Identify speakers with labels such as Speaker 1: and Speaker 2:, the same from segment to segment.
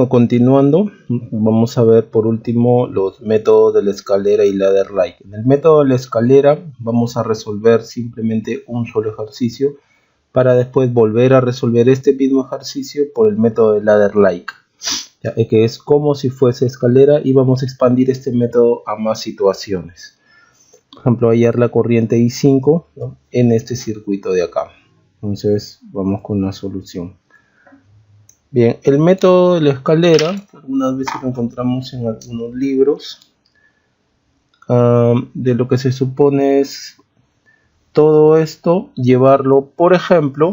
Speaker 1: Continuando, vamos a ver por último los métodos de la escalera y ladder like. En el método de la escalera vamos a resolver simplemente un solo ejercicio para después volver a resolver este mismo ejercicio por el método de ladder like, que es como si fuese escalera, y vamos a expandir este método a más situaciones. Por ejemplo, hallar la corriente I5, ¿no?, en este circuito de acá. Entonces vamos con la solución. Bien, el método de la escalera, algunas veces lo encontramos en algunos libros. De lo que se supone es todo esto llevarlo, por ejemplo,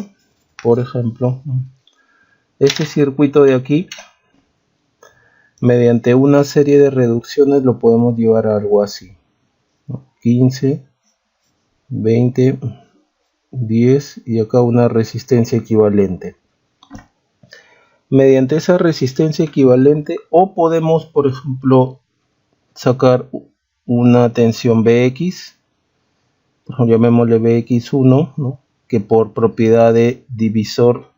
Speaker 1: este circuito de aquí, mediante una serie de reducciones lo podemos llevar a algo así, ¿no? 15, 20, 10 y acá una resistencia equivalente. Mediante esa resistencia equivalente, o podemos, por ejemplo, sacar una tensión Bx, llamémosle Bx1, ¿no?, que por propiedad de divisor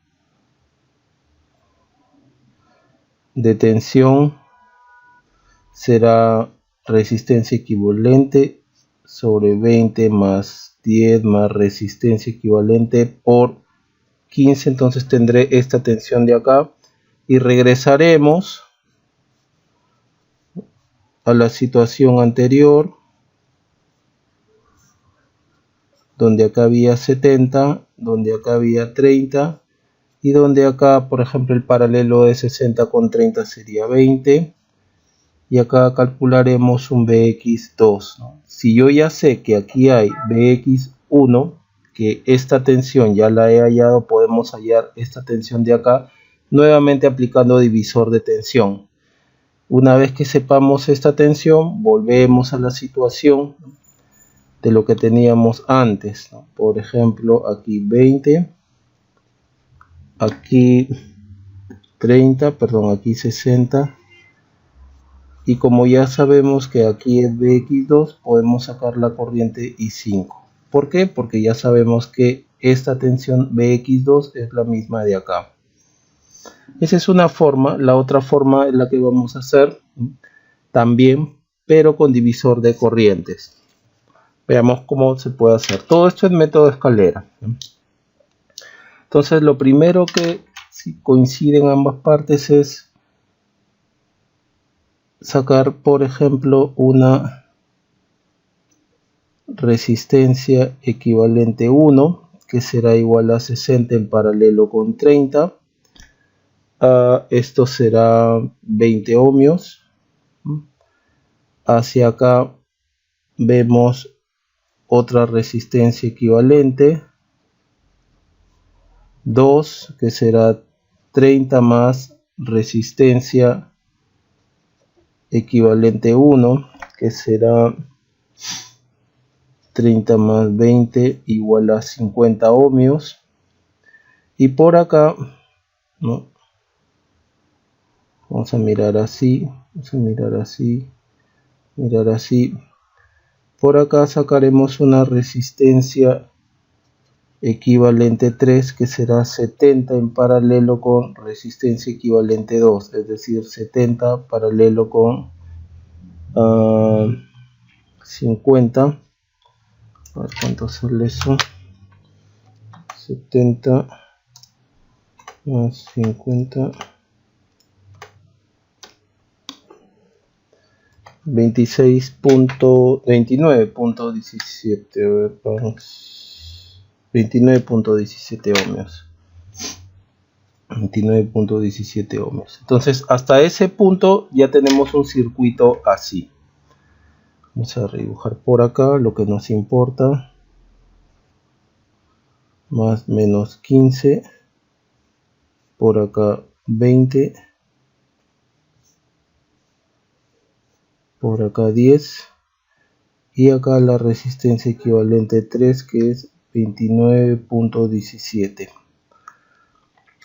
Speaker 1: de tensión será resistencia equivalente sobre 20 más 10 más resistencia equivalente por 15. Entonces tendré esta tensión de acá y regresaremos a la situación anterior, donde acá había 70, donde acá había 30 y donde acá, por ejemplo, el paralelo de 60 con 30 sería 20, y acá calcularemos un Bx2, ¿no? Si yo ya sé que aquí hay Bx1, que esta tensión ya la he hallado, podemos hallar esta tensión de acá nuevamente aplicando divisor de tensión. Una vez que sepamos esta tensión, volvemos a la situación de lo que teníamos antes, ¿no? Por ejemplo, aquí 20, aquí 30, perdón, aquí 60, y como ya sabemos que aquí es Bx2, podemos sacar la corriente I5. ¿Por qué? Porque ya sabemos que esta tensión Bx2 es la misma de acá. Esa es una forma. La otra forma es la que vamos a hacer también, pero con divisor de corrientes. Veamos cómo se puede hacer. Todo esto es método de escalera. Entonces, lo primero que si coinciden ambas partes es sacar, por ejemplo, una resistencia equivalente 1, que será igual a 60 en paralelo con 30. Esto será 20 ohmios. Hacia acá vemos otra resistencia equivalente 2, que será 30 más resistencia equivalente 1, que será 30 más 20 igual a 50 ohmios. Y por acá, ¿no?, vamos a mirar así, mirar así. Por acá sacaremos una resistencia equivalente 3, que será 70 en paralelo con resistencia equivalente 2, es decir, 70 paralelo con 50. A ver cuánto sale eso. 70 más 50, 29.17, a ver, vamos, 29.17 ohmios. 29.17 ohmios. Entonces, hasta ese punto ya tenemos un circuito así. Vamos a redibujar por acá lo que nos importa. Más menos 15. Por acá 20. Por acá 10. Y acá la resistencia equivalente 3, que es 29.17.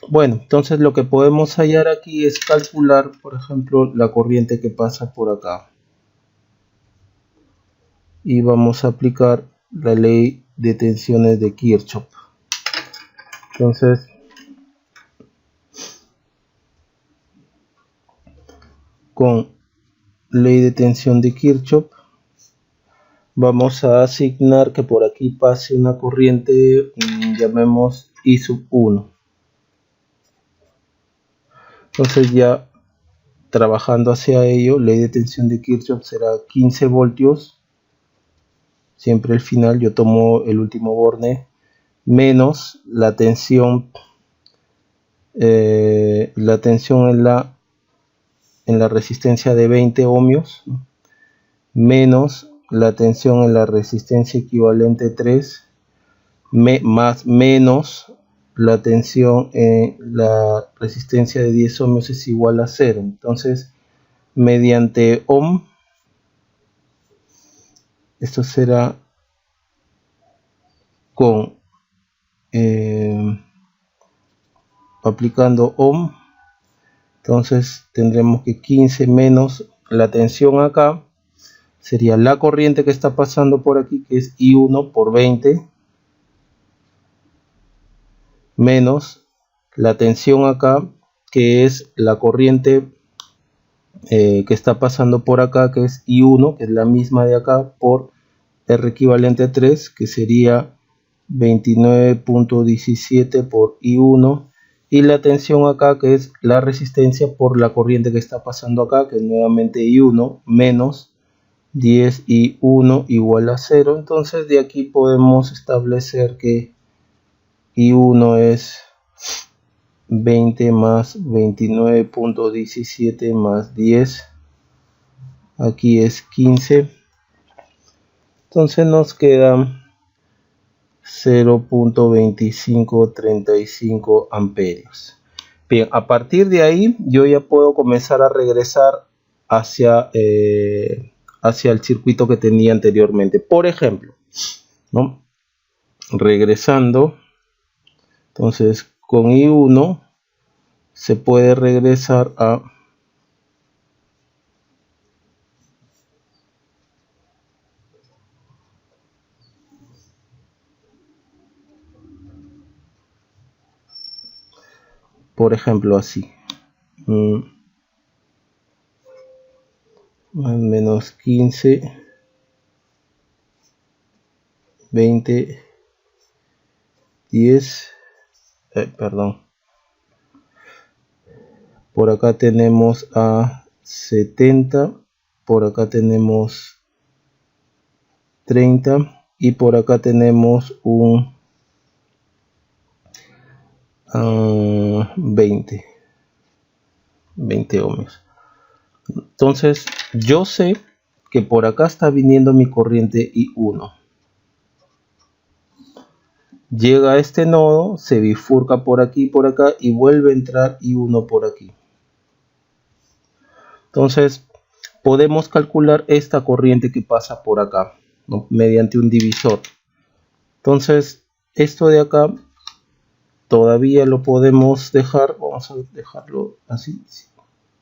Speaker 1: Bueno, entonces lo que podemos hallar aquí es calcular, por ejemplo, la corriente que pasa por acá. Y vamos a aplicar la ley de tensiones de Kirchhoff. Entonces, con ley de tensión de Kirchhoff, vamos a asignar que por aquí pase una corriente, llamemos I sub 1. Entonces ya trabajando hacia ello, ley de tensión de Kirchhoff será 15 voltios, siempre al final yo tomo el último borne, menos la tensión en la resistencia de 20 ohmios, menos la tensión en la resistencia equivalente 3, menos la tensión en la resistencia de 10 ohmios es igual a 0. Entonces, mediante ohm, esto será con aplicando ohm, entonces tendremos que 15 menos la tensión acá sería la corriente que está pasando por aquí, que es I1 por 20, menos la tensión acá, que es la corriente que está pasando por acá, que es I1, que es la misma de acá, por R equivalente a 3, que sería 29.17 por I1, y la tensión acá, que es la resistencia por la corriente que está pasando acá, que es nuevamente I1, menos 10 I1 igual a 0. Entonces de aquí podemos establecer que I1 es 20 más 29.17 más 10, aquí es 15, entonces nos queda 0.2535 amperios. Bien, a partir de ahí yo ya puedo comenzar a regresar hacia el circuito que tenía anteriormente. Por ejemplo, ¿no? Regresando, entonces con I1 se puede regresar a por ejemplo así, menos 15, 20, 10, perdón, por acá tenemos a 70, por acá tenemos 30 y por acá tenemos un 20 ohmios. Entonces yo sé que por acá está viniendo mi corriente I1, llega a este nodo, se bifurca por aquí y por acá y vuelve a entrar I1 por aquí. Entonces podemos calcular esta corriente que pasa por acá, ¿no? Mediante un divisor. Entonces esto de acá todavía lo podemos dejar, vamos a dejarlo así,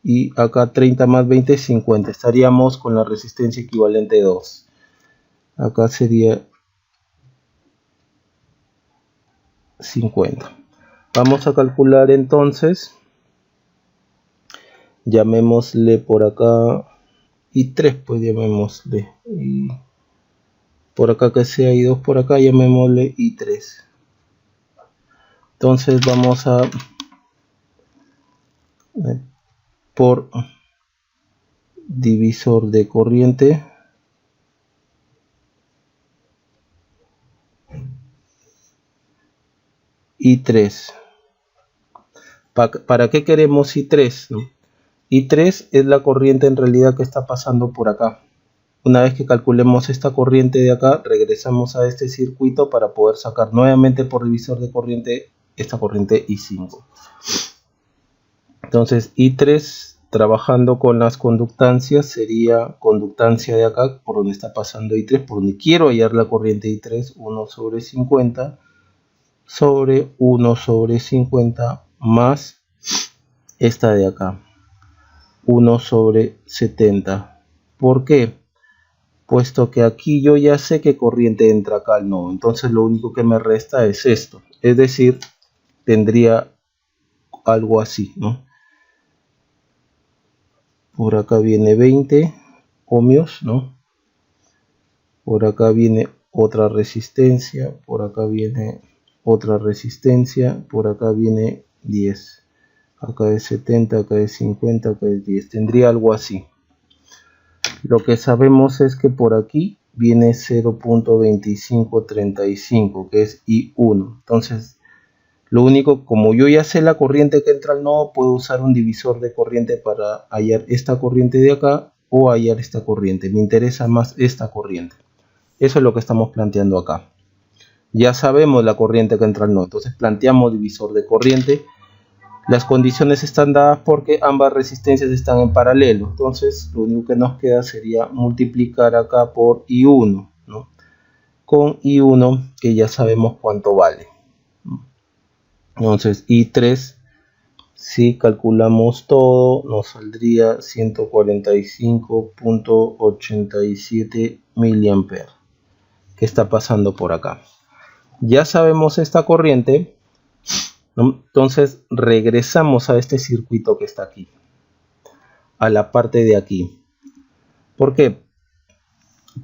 Speaker 1: y acá 30 más 20 es 50, estaríamos con la resistencia equivalente 2, acá sería 50. Vamos a calcular entonces, llamémosle por acá I3, pues llamémosle, y por acá que sea I2, por acá llamémosle I3. Entonces vamos a por divisor de corriente I3. ¿Para qué queremos I3? ¿No? I3 es la corriente en realidad que está pasando por acá. Una vez que calculemos esta corriente de acá, regresamos a este circuito para poder sacar nuevamente por divisor de corriente esta corriente I5. Entonces I3, trabajando con las conductancias, sería conductancia de acá, por donde está pasando I3, por donde quiero hallar la corriente I3, 1 sobre 50 sobre 1 sobre 50 más esta de acá, 1 sobre 70. ¿Por qué? Puesto que aquí yo ya sé qué corriente entra acá al nodo, entonces lo único que me resta es esto, es decir, tendría algo así, ¿no? por acá viene 20 ohmios, ¿no? Por acá viene otra resistencia, por acá viene otra resistencia, por acá viene 10. Acá es 70, acá es 50, acá es 10. Tendría algo así. Lo que sabemos es que por aquí viene 0.2535, que es I1. Entonces, lo único, como yo ya sé la corriente que entra al nodo, puedo usar un divisor de corriente para hallar esta corriente de acá o hallar esta corriente. Me interesa más esta corriente. Eso es lo que estamos planteando acá. Ya sabemos la corriente que entra al nodo, entonces planteamos divisor de corriente. Las condiciones están dadas porque ambas resistencias están en paralelo. Entonces lo único que nos queda sería multiplicar acá por I1, ¿no? Con I1 que ya sabemos cuánto vale. Entonces I3, si calculamos todo, nos saldría 145.87 mA. ¿Qué está pasando por acá? Ya sabemos esta corriente, ¿no? Entonces regresamos a este circuito que está aquí, a la parte de aquí. ¿Por qué?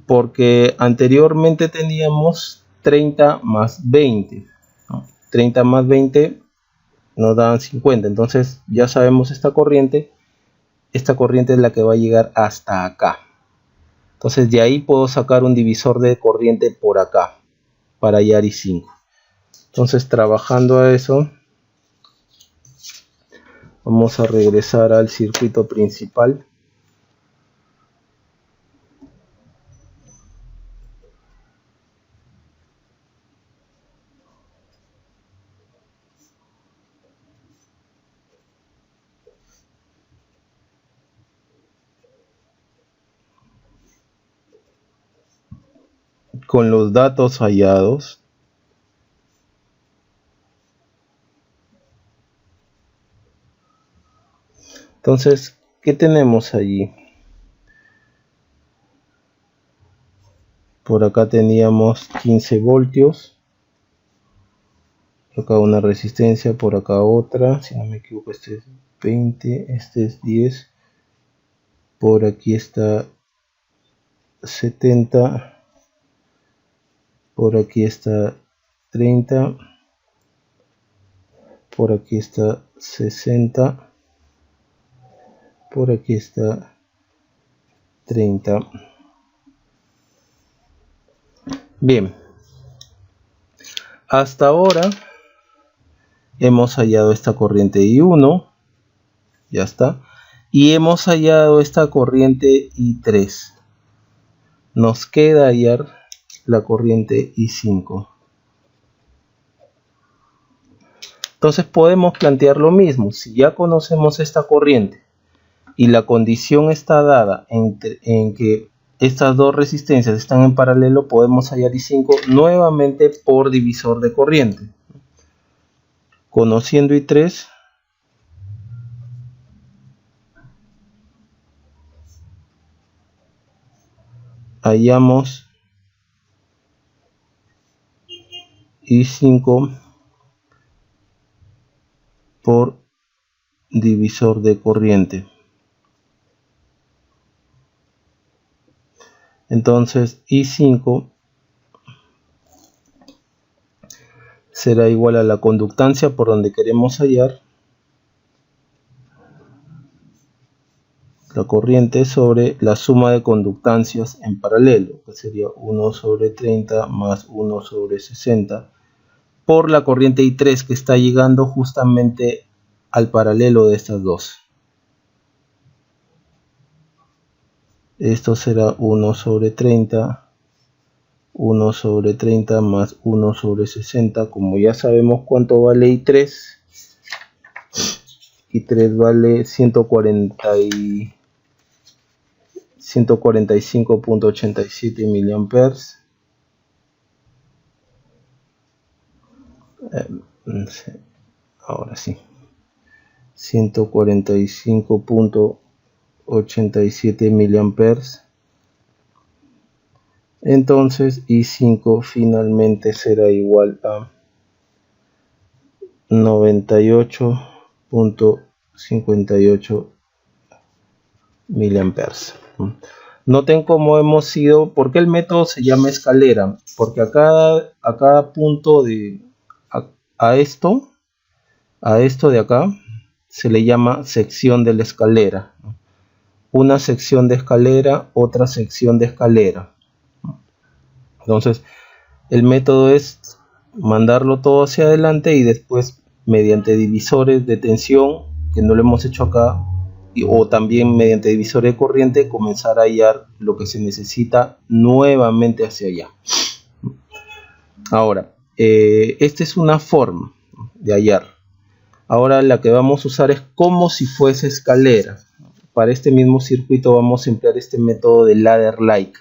Speaker 1: Porque anteriormente teníamos 30 más 20, ¿no? 30 más 20 nos dan 50, entonces ya sabemos esta corriente es la que va a llegar hasta acá. Entonces de ahí puedo sacar un divisor de corriente por acá para hallar I5. Entonces trabajando a eso, vamos a regresar al circuito principal. Con los datos hallados, entonces, ¿qué tenemos allí? Por acá teníamos 15 voltios, por acá una resistencia, por acá otra, si no me equivoco este es 20, este es 10, por aquí está 70, por aquí está 30, por aquí está 60, por aquí está 30. Bien, hasta ahora hemos hallado esta corriente I1, ya está, y hemos hallado esta corriente I3. Nos queda hallar la corriente I5. Entonces podemos plantear lo mismo. Si ya conocemos esta corriente y la condición está dada en que estas dos resistencias están en paralelo, podemos hallar I5 nuevamente por divisor de corriente. Conociendo I3, hallamos I5 por divisor de corriente. Entonces I5 será igual a la conductancia por donde queremos hallar la corriente sobre la suma de conductancias en paralelo, que sería 1 sobre 30 más 1 sobre 60, por la corriente I3 que está llegando justamente al paralelo de estas dos. Esto será 1 sobre 30, 1 sobre 30 más 1 sobre 60. Como ya sabemos cuánto vale I3, I3 vale 145.87 miliamperes. Ahora sí, 145.87 miliamperes. Entonces I5 finalmente será igual a 98.58 miliamperes. Noten cómo hemos ido, ¿por qué el método se llama escalera? Porque a cada punto a esto de acá se le llama sección de la escalera. Una sección de escalera, otra sección de escalera. Entonces el método es mandarlo todo hacia adelante y después mediante divisores de tensión, que no lo hemos hecho acá, o también mediante divisores de corriente comenzar a hallar lo que se necesita nuevamente hacia allá. Ahora, esta es una forma de hallar. Ahora la que vamos a usar es como si fuese escalera. Para este mismo circuito vamos a emplear este método de ladder-like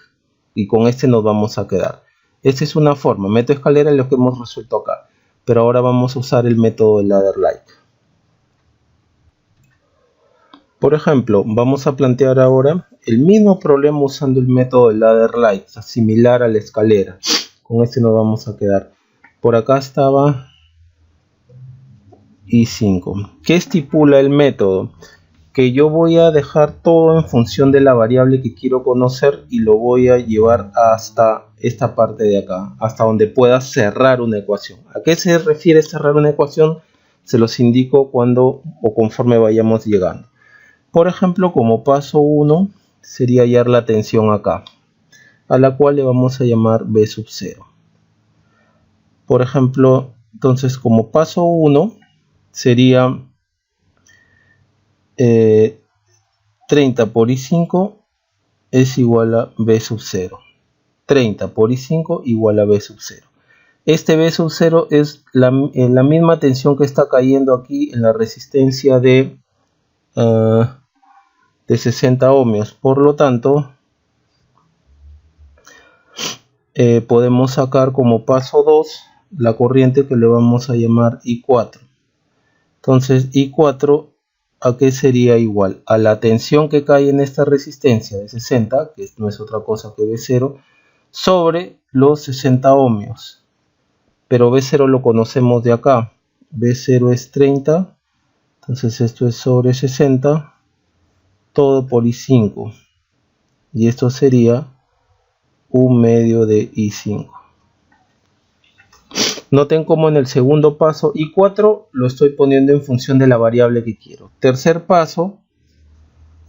Speaker 1: y con este nos vamos a quedar. Esta es una forma, método escalera es lo que hemos resuelto acá, pero ahora vamos a usar el método de ladder-like. Por ejemplo, vamos a plantear ahora el mismo problema usando el método de ladder-like, similar a la escalera. Con este nos vamos a quedar. Por acá estaba I5. ¿Qué estipula el método? Que yo voy a dejar todo en función de la variable que quiero conocer y lo voy a llevar hasta esta parte de acá, hasta donde pueda cerrar una ecuación. ¿A qué se refiere cerrar una ecuación? Se los indico cuando o conforme vayamos llegando. Por ejemplo, como paso 1 sería hallar la tensión acá, a la cual le vamos a llamar B sub 0. Por ejemplo, entonces como paso 1 sería 30 por I5 es igual a B sub 0. 30 por I5 igual a B sub 0. Este B sub 0 es la misma tensión que está cayendo aquí en la resistencia de 60 ohmios. Por lo tanto, podemos sacar como paso 2 la corriente que le vamos a llamar I4. Entonces I4 ¿a qué sería igual? A la tensión que cae en esta resistencia de 60, que no es otra cosa que B0, sobre los 60 ohmios. Pero B0 lo conocemos de acá. B0 es 30, entonces esto es sobre 60, todo por I5. Y esto sería 1/2 de I5. Noten como en el segundo paso I4 lo estoy poniendo en función de la variable que quiero. Tercer paso,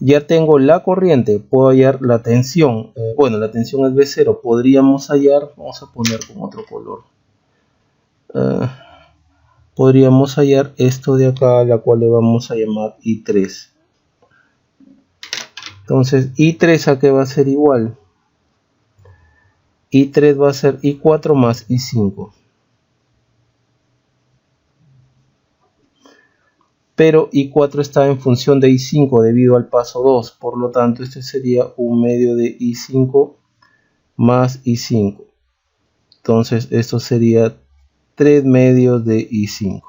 Speaker 1: ya tengo la corriente, puedo hallar la tensión. Bueno, la tensión es B0, podríamos hallar, vamos a poner con otro color. Podríamos hallar esto de acá, la cual le vamos a llamar I3. Entonces, I3 ¿a qué va a ser igual? I3 va a ser I4 más I5. Pero I4 está en función de I5 debido al paso 2, por lo tanto este sería 1/2 de I5 más I5. Entonces esto sería 3/2 de I5.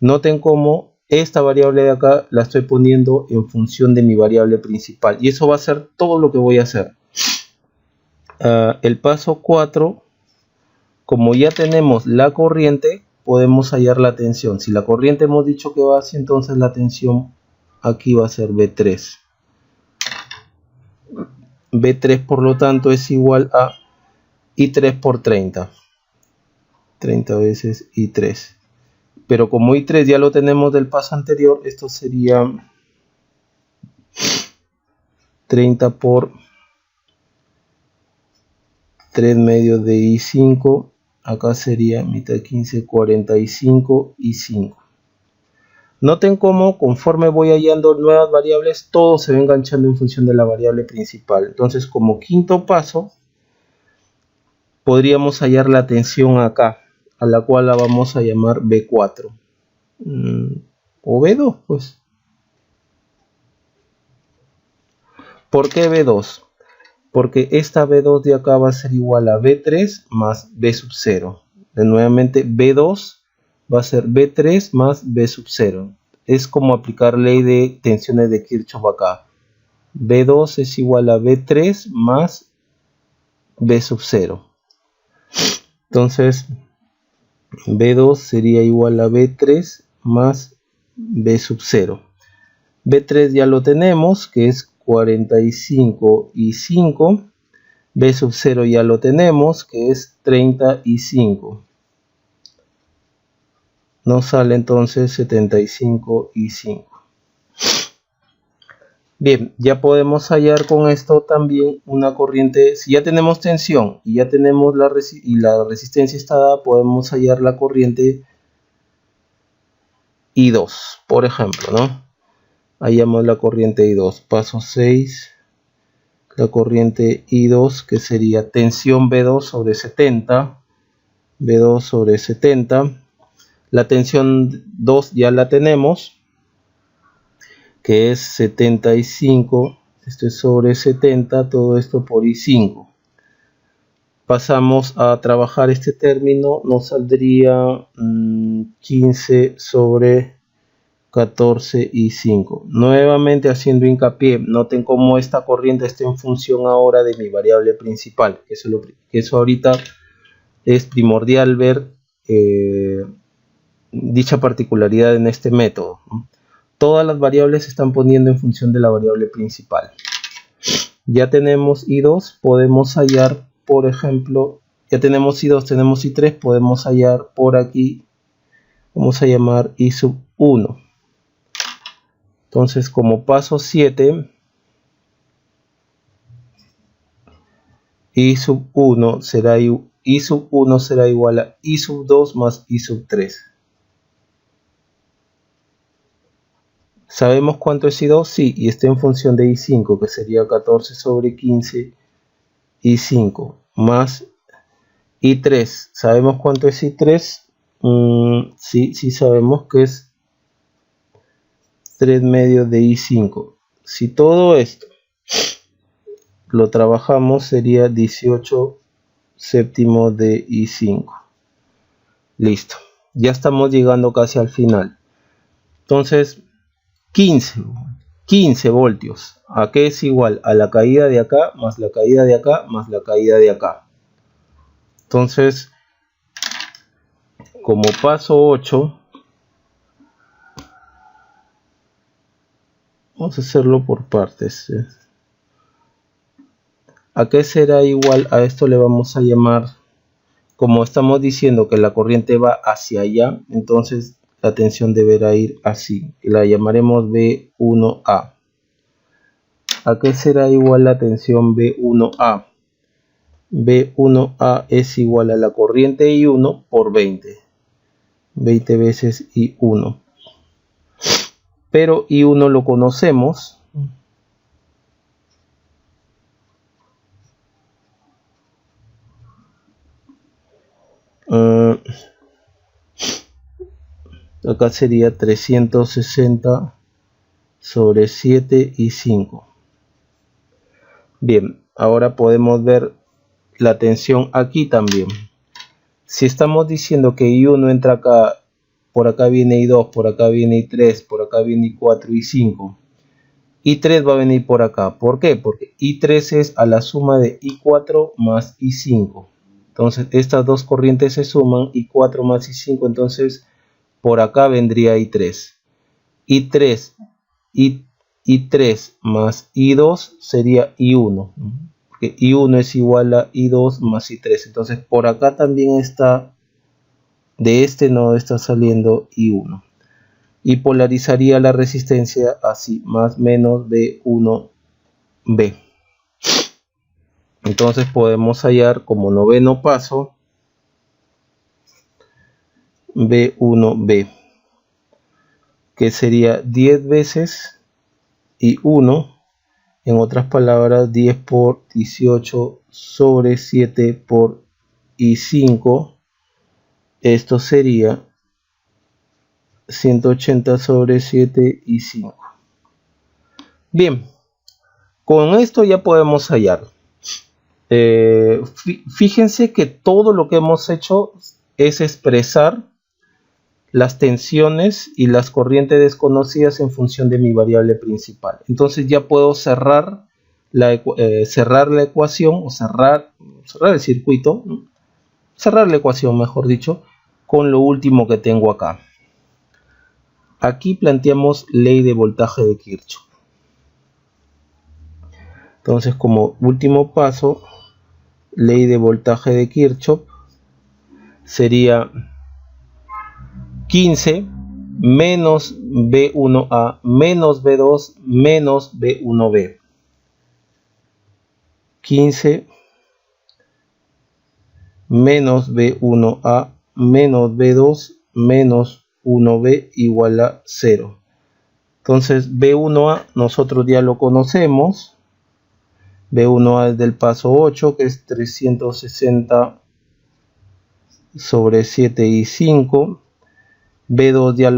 Speaker 1: Noten cómo esta variable de acá la estoy poniendo en función de mi variable principal, y eso va a ser todo lo que voy a hacer. El paso 4, como ya tenemos la corriente, podemos hallar la tensión. Si la corriente hemos dicho que va así, entonces la tensión aquí va a ser B3. B3 por lo tanto es igual a I3 por 30. 30 veces I3. Pero como I3 ya lo tenemos del paso anterior, esto sería 30 por 3/2 de I5. Acá sería mitad de 15, 45 y 5. Noten cómo conforme voy hallando nuevas variables, todo se va enganchando en función de la variable principal. Entonces, como quinto paso, podríamos hallar la tensión acá, a la cual la vamos a llamar B4. O B2, pues. ¿Por qué B2? Porque esta B2 de acá va a ser igual a B3 más B sub 0. Nuevamente B2 va a ser B3 más B sub 0. Es como aplicar ley de tensiones de Kirchhoff acá. B2 es igual a B3 más B sub 0. Entonces B2 sería igual a B3 más B sub 0. B3 ya lo tenemos, que es 45 y 5. B sub 0 ya lo tenemos, que es 35. Nos sale entonces 75 y 5. Bien, ya podemos hallar con esto también una corriente. Si ya tenemos tensión y ya tenemos la resistencia está dada, podemos hallar la corriente I2, por ejemplo, ¿no? Hallamos la corriente I2. Paso 6. La corriente I2, que sería tensión B2 sobre 70. B2 sobre 70. La tensión 2 ya la tenemos, que es 75. Esto es sobre 70, todo esto por I5. Pasamos a trabajar este término, nos saldría 15 sobre 14 y 5. Nuevamente haciendo hincapié, noten cómo esta corriente está en función ahora de mi variable principal. Eso ahorita es primordial ver dicha particularidad en este método. Todas las variables se están poniendo en función de la variable principal. Ya tenemos I2, podemos hallar, por ejemplo, ya tenemos I2, tenemos I3, podemos hallar por aquí, vamos a llamar I sub 1. Entonces, como paso 7, I sub 1 será igual a I sub 2 más I sub 3. ¿Sabemos cuánto es I2? Sí, y está en función de I5, que sería 14 sobre 15 I5, más I3. ¿Sabemos cuánto es I3? Sí sabemos que es 3 medios de I5. Si todo esto lo trabajamos, sería 18 séptimos de I5. Listo. Ya estamos llegando casi al final. Entonces, 15 voltios. ¿A qué es igual? A la caída de acá, más la caída de acá, más la caída de acá. Entonces, como paso 8, vamos a hacerlo por partes. ¿A qué será igual? A esto le vamos a llamar, como estamos diciendo que la corriente va hacia allá, entonces la tensión deberá ir así. Y la llamaremos B1A. ¿A qué será igual la tensión B1A? B1A es igual a la corriente I1 por 20. 20 veces I1. Pero I1 lo conocemos. Acá sería 360 sobre 7 y 5. Bien, ahora podemos ver la tensión aquí también. Si estamos diciendo que I1 entra acá, por acá viene I2, por acá viene I3, por acá viene I4 y I5. I3 va a venir por acá. ¿Por qué? Porque I3 es a la suma de I4 más I5. Entonces estas dos corrientes se suman, I4 más I5, entonces por acá vendría I3. I3 más I2 sería I1. Porque I1 es igual a I2 más I3. Entonces por acá también está, de este nodo está saliendo I1. Y polarizaría la resistencia así, más menos B1B. Entonces podemos hallar como noveno paso B1B, que sería 10 veces I1, en otras palabras 10 por 18 sobre 7 por I5. Esto sería 180 sobre 7 y 5. Bien, con esto ya podemos hallar. Fíjense que todo lo que hemos hecho es expresar las tensiones y las corrientes desconocidas en función de mi variable principal. Entonces ya puedo cerrar la ecuación, o cerrar el circuito, cerrar la ecuación, mejor dicho, con lo último que tengo acá. Aquí planteamos ley de voltaje de Kirchhoff. Entonces, como último paso, ley de voltaje de Kirchhoff sería 15 menos B1A menos B2 menos B1B. 15 menos B1A menos B2 menos 1B igual a 0. Entonces B1A nosotros ya lo conocemos. B1A es del paso 8, que es 360 sobre 7 y 5. B2 ya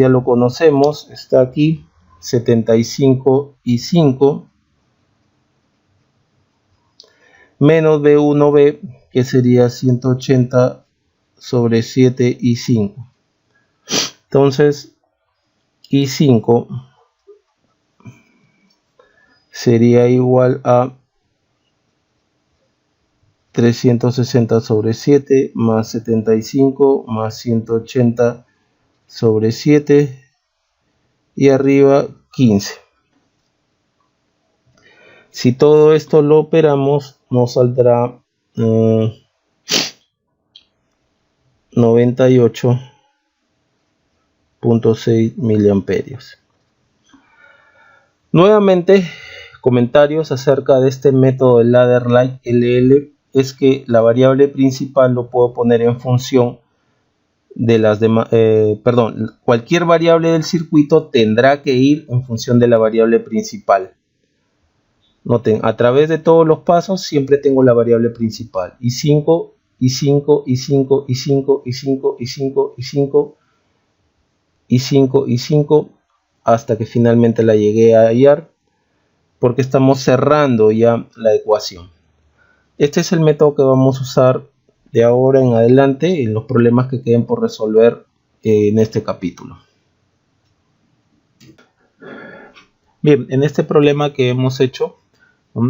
Speaker 1: lo conocemos, está aquí, 75 y 5. Menos B1B, que sería 180 sobre 7 y 5. Entonces, I5 sería igual a 360 sobre 7 más 75 más 180 sobre 7 y arriba 15. Si todo esto lo operamos, nos saldrá 98.6 miliamperios. Nuevamente, comentarios acerca de este método de ladder light LL es que la variable principal lo puedo poner en función de las demás, cualquier variable del circuito tendrá que ir en función de la variable principal. Noten, a través de todos los pasos siempre tengo la variable principal. I5, I5, I5, I5, I5, I5, I5, I5, I5, hasta que finalmente la llegué a hallar, porque estamos cerrando ya la ecuación. Este es el método que vamos a usar de ahora en adelante en los problemas que queden por resolver en este capítulo. Bien, en este problema que hemos hecho,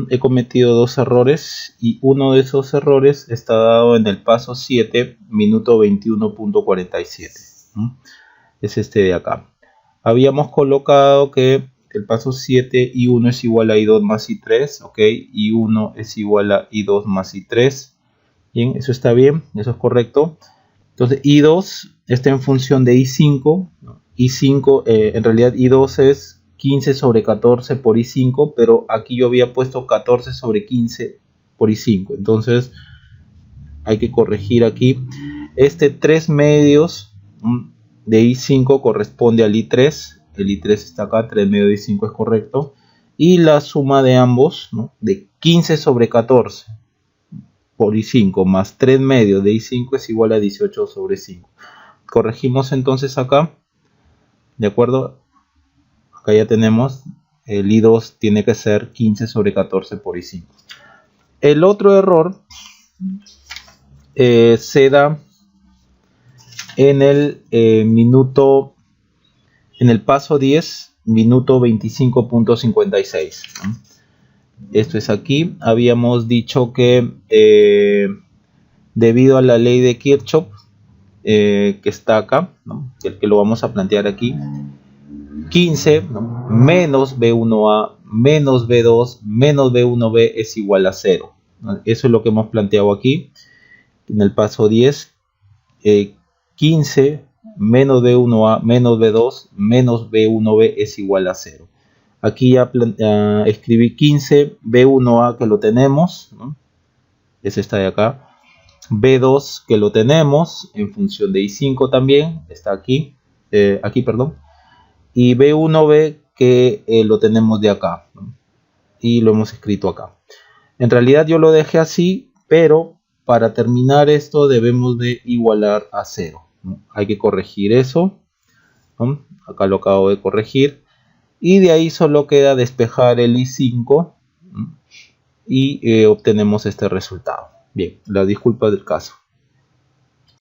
Speaker 1: he cometido dos errores y uno de esos errores está dado en el paso 7, minuto 21.47. Es este de acá. Habíamos colocado que el paso 7, I1 es igual a I2 más I3, ok, I1 es igual a I2 más I3. Bien, eso está bien, eso es correcto. Entonces I2 está en función de I5, ¿no? I5, en realidad I2 es 15 sobre 14 por I5, pero aquí yo había puesto 14 sobre 15 por I5. Entonces hay que corregir aquí. Este 3 medios de I5 corresponde al I3. El I3 está acá, 3 medios de I5 es correcto. Y la suma de ambos, ¿no?, de 15 sobre 14 por I5 más 3 medios de I5 es igual a 18 sobre 5. Corregimos entonces acá. ¿De acuerdo? Acá ya tenemos el I2 tiene que ser 15 sobre 14 por I5. El otro error se da en el en el paso 10, minuto 25.56. Esto es aquí. Habíamos dicho que debido a la ley de Kirchhoff, que está acá, ¿no?, el que lo vamos a plantear aquí, 15, ¿no?, menos B1A menos B2 menos B1B es igual a 0. Eso es lo que hemos planteado aquí en el paso 10. 15 menos B1A menos B2 menos B1B es igual a 0. Aquí ya escribí 15, B1A que lo tenemos, ¿no?, es esta de acá. B2 que lo tenemos en función de I5 también, está aquí, perdón. Y B1B que lo tenemos de acá, ¿no?, y lo hemos escrito acá. En realidad yo lo dejé así, pero para terminar esto debemos de igualar a 0, ¿no? Hay que corregir eso, ¿no? Acá lo acabo de corregir. Y de ahí solo queda despejar el I5, ¿no?, y obtenemos este resultado. Bien, la disculpa del caso.